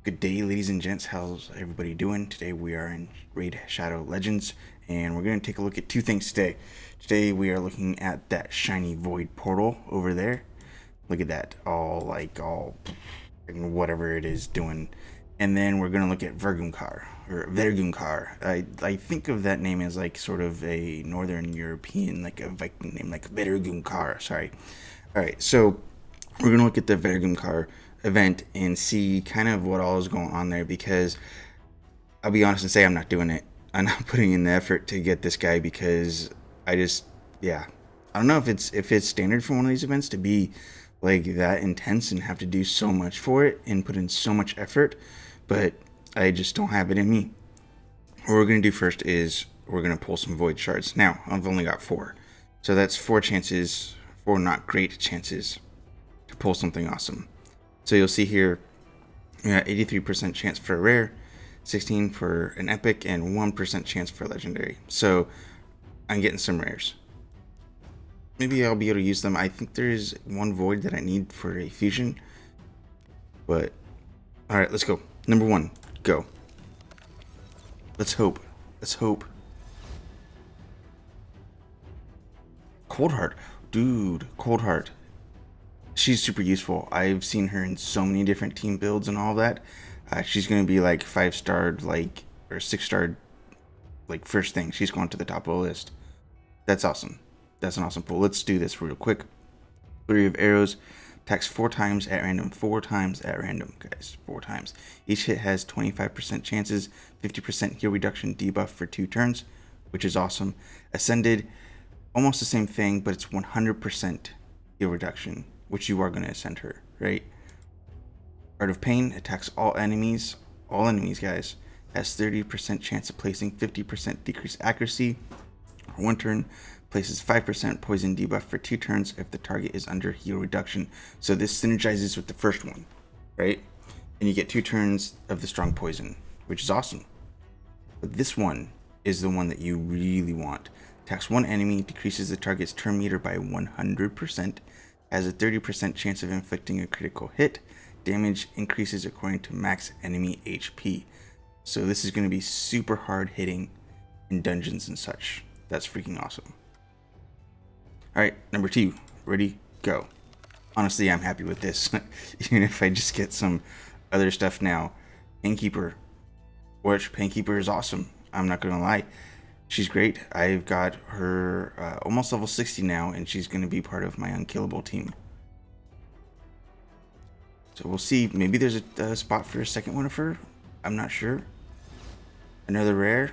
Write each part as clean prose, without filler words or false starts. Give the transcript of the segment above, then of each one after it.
Good day, ladies and gents. How's everybody doing? Today we are in Raid Shadow Legends, and we're going to take a look at two things today. Today we are looking at that shiny void portal over there. Look at that, all whatever it is doing. And then we're going to look at Vergumkaar. I think of that name as like sort of a Northern European, like a Viking name, like Vergumkaar. Sorry. All right, so we're going to look at the Vergumkaar event and see kind of what all is going on there, because I'll be honest and say I'm not doing it. I'm not putting in the effort to get this guy because I just, yeah, I don't know if it's standard for one of these events to be like that intense and have to do so much for it and put in so much effort, but I just don't have it in me. What we're going to do first is we're going to pull some void shards. Now, I've only got 4. So that's 4 chances, 4 not great chances to pull something awesome. So you'll see here, we got 83% chance for a rare, 16 for an epic, and 1% chance for a legendary. So I'm getting some rares. Maybe I'll be able to use them. I think there's one void that I need for a fusion. But, alright, let's go. Number 1, go. Let's hope. Let's hope. Coldheart. Dude, Coldheart. She's super useful. I've seen her in so many different team builds and all that. She's going to be like 5-starred, like, or 6-starred, like, first thing. She's going to the top of the list. That's awesome. That's an awesome pull. Let's do this real quick. Flurry of arrows. Attacks 4 times at random. 4 times at random, guys. 4 times. Each hit has 25% chances, 50% heal reduction debuff for 2 turns, which is awesome. Ascended, almost the same thing, but it's 100% heal reduction, which you are going to ascend her, right? Art of Pain attacks all enemies, guys. Has 30% chance of placing 50% decreased accuracy for 1 turn. Places 5% poison debuff for 2 turns if the target is under heal reduction. So this synergizes with the first one, right? And you get 2 turns of the strong poison, which is awesome. But this one is the one that you really want. Attacks 1 enemy, decreases the target's turn meter by 100%, has a 30% chance of inflicting a critical hit. Damage increases according to max enemy HP. So this is going to be super hard hitting in dungeons and such. That's freaking awesome. Alright, number 2. Ready? Go. Honestly, I'm happy with this. Even if I just get some other stuff now. Painkeeper. Painkeeper is awesome. I'm not going to lie. She's great. I've got her almost level 60 now, and she's going to be part of my unkillable team. So we'll see. Maybe there's a spot for a second one of her. I'm not sure. Another rare.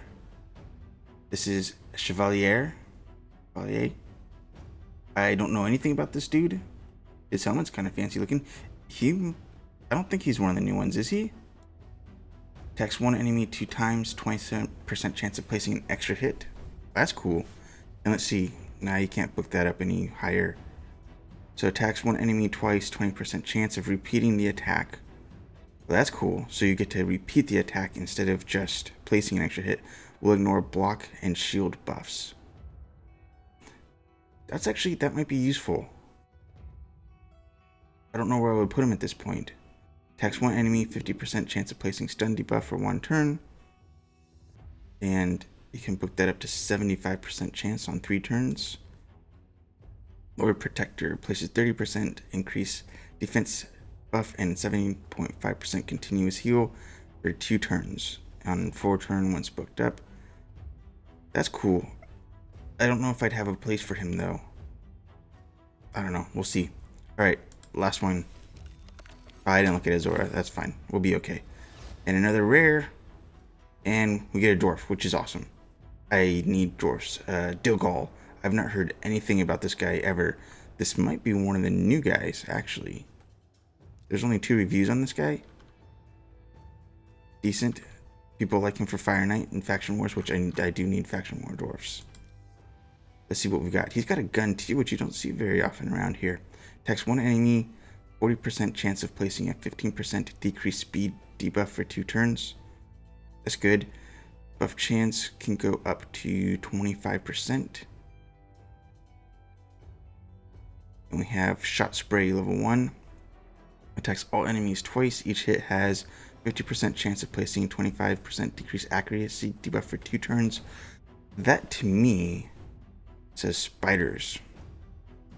This is Chevalier Paulier. I don't know anything about this dude. His helmet's kind of fancy looking. I don't think he's one of the new ones, is he? Attacks 1 enemy 2 times, 27% chance of placing an extra hit. That's cool. And let's see. Now you can't book that up any higher. So attacks 1 enemy twice, 20% chance of repeating the attack. Well, that's cool. So you get to repeat the attack instead of just placing an extra hit. Will ignore block and shield buffs. That might be useful. I don't know where I would put him at this point. Attacks 1 enemy, 50% chance of placing stun debuff for 1 turn. And you can book that up to 75% chance on 3 turns. Lord Protector places 30% increase defense buff and 70.5% continuous heal for 2 turns. On 4 turn once booked up. That's cool. I don't know if I'd have a place for him though. I don't know. We'll see. Alright, last one. I didn't look at his aura. That's fine. We'll be okay. And another rare. And we get a dwarf, which is awesome. I need dwarfs. Dilgal. I've not heard anything about this guy ever. This might be one of the new guys, actually. There's only 2 reviews on this guy. Decent. People like him for Fire Knight and Faction Wars, which I do need Faction War dwarfs. Let's see what we've got. He's got a gun too, which you don't see very often around here. Attacks 1 enemy, 40% chance of placing a 15% decreased speed debuff for 2 turns. That's good. Buff chance can go up to 25%. And we have Shot Spray level 1. Attacks all enemies twice. Each hit has 50% chance of placing, 25% decreased accuracy debuff for 2 turns. That to me says spiders.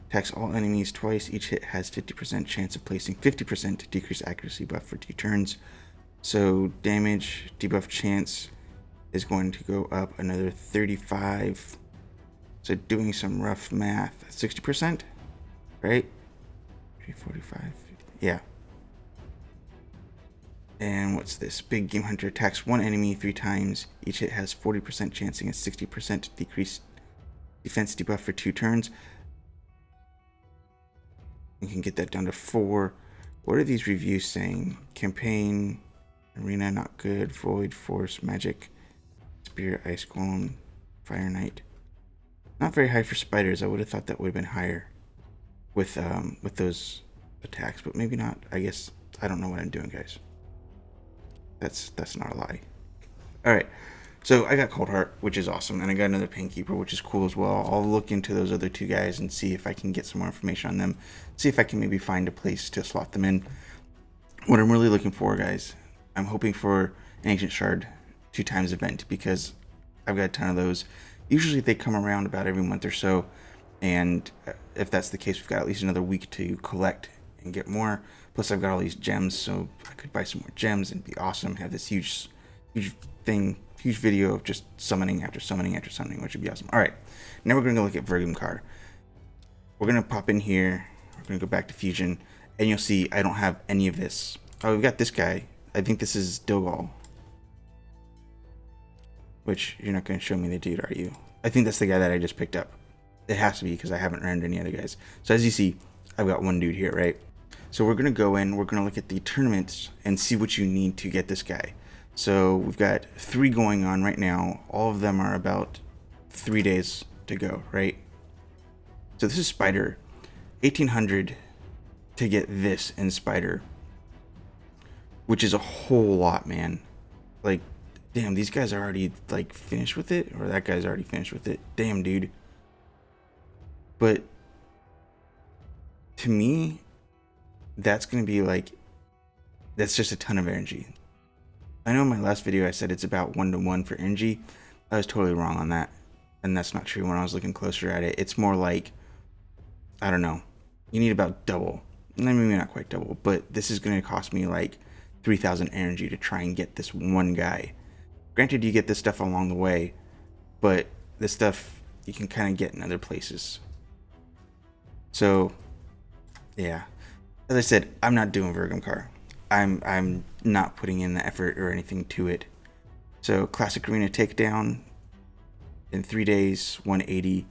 Attacks all enemies twice. Each hit has 50% chance of placing, 50% decreased accuracy buff for 2 turns. So damage debuff chance is going to go up another 35. So doing some rough math, 60%, right? 345, 50, yeah. And what's this? Big Game Hunter attacks one enemy 3 times. Each hit has 40% chancing and 60% decreased defense debuff for 2 turns. We can get that down to 4. What are these reviews saying? Campaign, Arena, not good. Void, Force, Magic, Spear, Ice Golem, Fire Knight. Not very high for spiders. I would have thought that would have been higher with those attacks, but maybe not. I guess I don't know what I'm doing, guys. That's not a lie. All right, so I got Cold Heart, which is awesome, and I got another Painkeeper, which is cool as well. I'll look into those other 2 guys and see if I can get some more information on them. See if I can maybe find a place to slot them in. What I'm really looking for, guys, I'm hoping for an Ancient Shard 2 times event, because I've got a ton of those. Usually they come around about every month or so, and if that's the case, we've got at least another week to collect and get more. Plus I've got all these gems, so I could buy some more gems and be awesome. Have this huge video of just summoning after summoning after summoning, which would be awesome. All right, now we're going to look at Vergumkaar. We're going to pop in here. We're going to go back to Fusion, and you'll see I don't have any of this. Oh, we've got this guy. I think this is Dogal. Which, you're not going to show me the dude, are you? I think that's the guy that I just picked up. It has to be, because I haven't earned any other guys. So as you see, I've got one dude here, right? So we're going to go in, we're going to look at the tournaments and see what you need to get this guy. So we've got 3 going on right now. All of them are about 3 days to go, right? So this is Spider. 1800 to get this in Spider, which is a whole lot, man. Like, damn, these guys are already, like, finished with it, or that guy's already finished with it. Damn, dude. But to me, that's going to be, like, that's just a ton of energy. I know in my last video I said it's about 1-to-1 for energy. I was totally wrong on that, and that's not true. When I was looking closer at it, it's more like, I don't know, you need about double. Maybe not quite double, but this is going to cost me like 3,000 energy to try and get this one guy. Granted, you get this stuff along the way, but this stuff you can kind of get in other places. So, yeah. As I said, I'm not doing Vergumkaar. I'm not putting in the effort or anything to it. So, Classic Arena Takedown in 3 days, 180.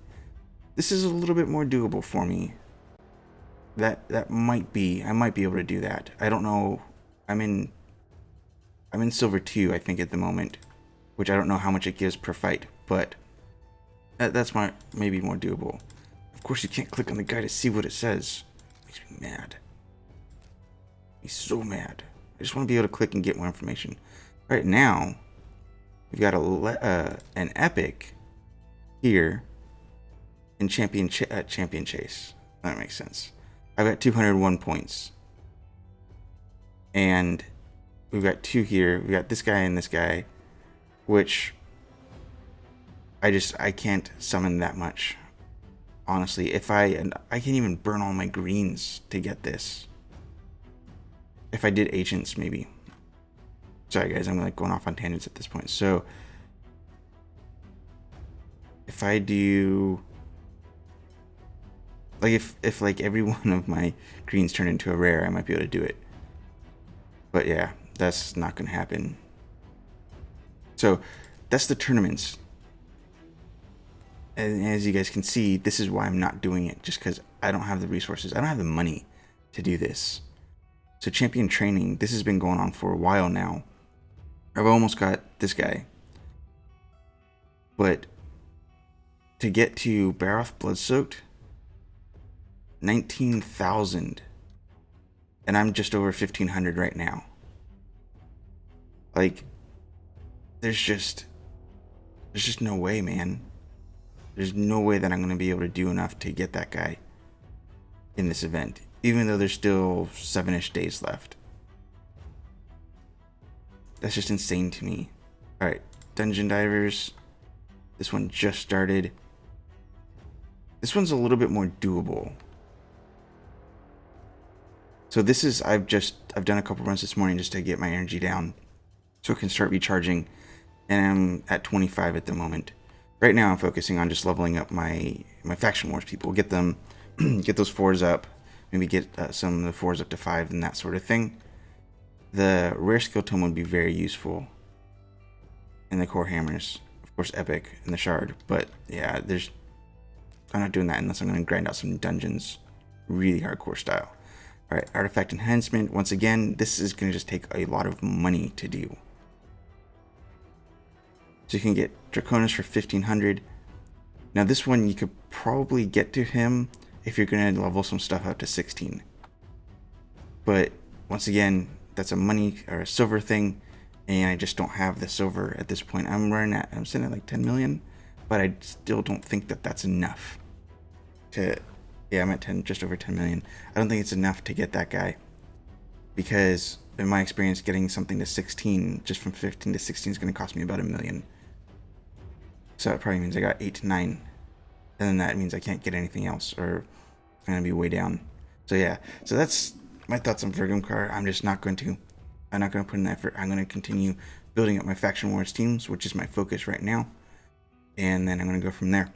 This is a little bit more doable for me. That might be, I might be able to do that. I don't know. I'm in Silver 2, I think, at the moment, which I don't know how much it gives per fight, but that's maybe more doable. Of course, you can't click on the guy to see what it says. Makes me mad. He's so mad. I just want to be able to click and get more information. Right now, we've got an epic here in Champion Chase. That makes sense. I've got 201 points. And we've got 2 here. We've got this guy and this guy, which I can't summon that much. Honestly, I can't even burn all my greens to get this. If I did agents, maybe. Sorry guys, I'm like going off on tangents at this point. So if I do, like, if like every one of my greens turn into a rare, I might be able to do it. But yeah, that's not gonna happen. So that's the tournaments. And as you guys can see, this is why I'm not doing it, just because I don't have the resources. I don't have the money to do this. So champion training, this has been going on for a while now. I've almost got this guy. But to get to Baroth Bloodsoaked, 19,000. And I'm just over 1,500 right now. Like, there's just no way, man. There's no way that I'm going to be able to do enough to get that guy in this event, even though there's still 7-ish days left. That's just insane to me. All right, Dungeon Divers. This one just started. This one's a little bit more doable. So this is, I've done a couple runs this morning just to get my energy down so I can start recharging, and I'm at 25 at the moment. Right now I'm focusing on just leveling up my faction wars people, get them, get those 4s up, maybe get some of the 4s up to 5 and that sort of thing. The rare skill tome would be very useful, and the core hammers, of course, epic, and the shard. But yeah, I'm not doing that unless I'm going to grind out some dungeons, really hardcore style. All right, artifact enhancement. Once again, this is going to just take a lot of money to do. So you can get Draconis for 1500. Now this one you could probably get to him if you're going to level some stuff up to 16. But once again, that's a money or a silver thing, and I just don't have the silver at this point. I'm sitting at like 10 million, but I still don't think that that's enough to, yeah, I'm at 10, just over 10 million. I don't think it's enough to get that guy, because in my experience, getting something to 16, just from 15 to 16 is going to cost me about $1 million. So it probably means I got 8 to 9. And then that means I can't get anything else, or I'm going to be way down. So yeah, so that's my thoughts on Vergumkaar. I'm not going to put in effort. I'm going to continue building up my faction wars teams, which is my focus right now. And then I'm going to go from there.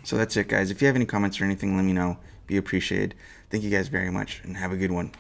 So that's it, guys. If you have any comments or anything, let me know. Be appreciated. Thank you guys very much, and have a good one.